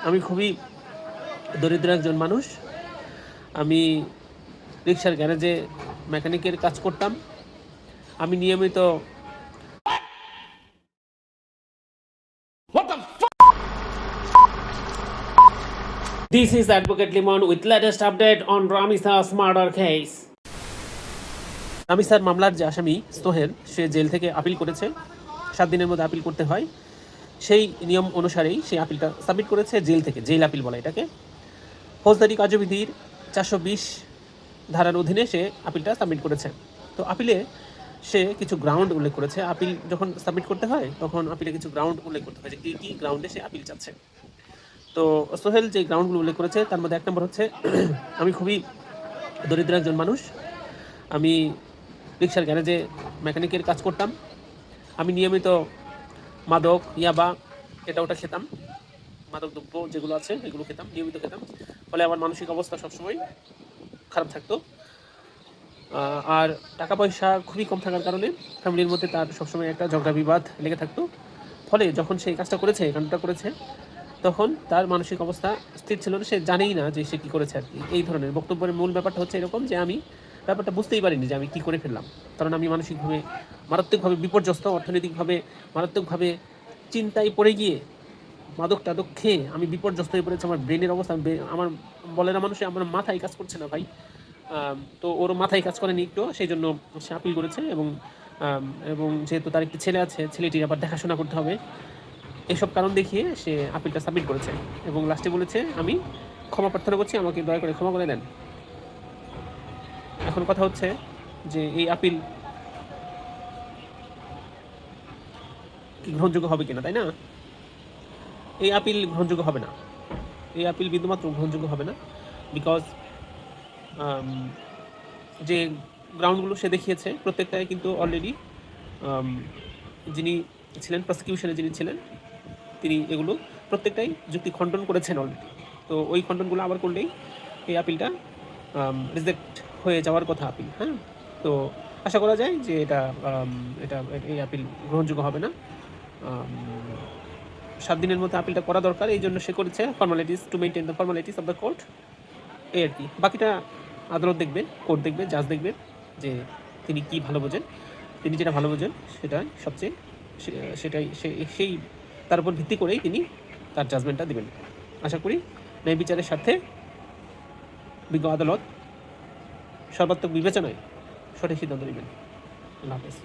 আমি খুবই দরিদ্র একজন মানুষ। আমি রিক্সার গ্যারেজে মেকানিকের কাজ করতাম। আমি নিয়মিত This is Advocate Limon with latest update on Ramisa's murder case. রামিসার মামলার যে আসামি সোহেল, সে জেল থেকে আপিল করেছে। 7 দিনের মধ্যে আপিল করতে হয়। সেই নিয়ম অনুসারেই সে আপিলটা সাবমিট করেছে জেল থেকে। জেল আপিল বলা এটাকে। ফৌজদারি কার্যবিধির 420 ধারার অধীনে সে আপিলটা সাবমিট করেছে। তো আপিলে সে কিছু গ্রাউন্ড উল্লেখ করেছে। আপিল যখন সাবমিট করতে হয় তখন আপিলে কিছু গ্রাউন্ড উল্লেখ করতে হয় যে কী গ্রাউন্ডে সে আপিল চাচ্ছে। তো সোহেল যে গ্রাউন্ডগুলো উল্লেখ করেছে তার মধ্যে 1 নম্বর হচ্ছে আমি খুবই দরিদ্র একজন মানুষ। আমি রিক্সার গ্যারেজে মেকানিকের কাজ করতাম। আমি নিয়মিত মাদক, ইয়াবা এটা ওটা খেতাম। মাদক দ্রব্য যেগুলো আছে এগুলো খেতাম, নিয়মিত খেতাম। ফলে আমার মানসিক অবস্থা সবসময় খারাপ থাকতো। আর টাকা পয়সা খুবই কম থাকার কারণে ফ্যামিলির মধ্যে তার সবসময় একটা ঝগড়া বিবাদ লেগে থাকতো। ফলে যখন সে এই কাজটা করেছে, এই কাণ্ডটা করেছে, তখন তার মানসিক অবস্থা স্থির ছিল না। সে জানেই না যে সে কী করেছে আর কি। এই ধরনের বক্তব্যের মূল ব্যাপারটা হচ্ছে এরকম যে আমি ব্যাপারটা বুঝতেই পারিনি যে আমি কী করে ফেললাম। কারণ আমি মানসিকভাবে মারাত্মকভাবে বিপর্যস্ত, অর্থনৈতিকভাবে মারাত্মকভাবে চিন্তায় পড়ে গিয়ে মাদক টাদক খেয়ে আমি বিপর্যস্ত হয়ে পড়েছি। আমার ব্রেনের অবস্থা আমার বলে না মানুষে, আমার মাথায় কাজ করছে না ভাই। তো ওর মাথায় কাজ করেনি একটু, সেই জন্য সে আপিল করেছে। এবং যেহেতু তার একটি ছেলে আছে, ছেলেটির আবার দেখাশোনা করতে হবে, এসব কারণ দেখিয়ে সে আপিলটা সাবমিট করেছে এবং লাস্টে বলেছে আমি ক্ষমা প্রার্থনা করছি, আমাকে দয়া করে ক্ষমা করে দেন। এখন কথা হচ্ছে যে এই আপিল কি গ্রহণযোগ্য হবে কিনা, তাই না? এই আপিল গ্রহণযোগ্য হবে না। এই আপিল বিন্দুমাত্র গ্রহণযোগ্য হবে না। বিকজ যে গ্রাউন্ডগুলো সে দেখিয়েছে প্রত্যেকটাই কিন্তু অলরেডি যিনি ছিলেন প্রসিকিউশনে, যিনি ছিলেন, তিনি এগুলো প্রত্যেকটাই যুক্তি খণ্ডন করেছেন অলরেডি। তো ওই খণ্ডনগুলো আবার করলেই এই আপিলটা রিজেক্ট হয়ে যাওয়ার কথা আপিল। হ্যাঁ, তো আশা করা যায় যে এটা এই আপিল গ্রহণযোগ্য হবে না। 7 দিনের মধ্যে আপিলটা করা দরকার, এই জন্য সে করেছে formalities to maintain the formalities of the court, এই আর কি। বাকিটা আদালত দেখবে, কোর্ট দেখবে, জাজ দেখবে যে তিনি কি ভালো বোঝেন। তিনি যেটা ভালো বোঝেন সেটাই সবচেয়ে সেটাই সেই তার উপর ভিত্তি করেই তিনি তার জাজমেন্টটা দেবেন। আশা করি ন্যায় বিচারের স্বার্থে বিজ্ঞ আদালত সর্বাত্মক বিবেচনায় সঠিক সিদ্ধান্ত নেবেন। আল্লাহ হাফেজ।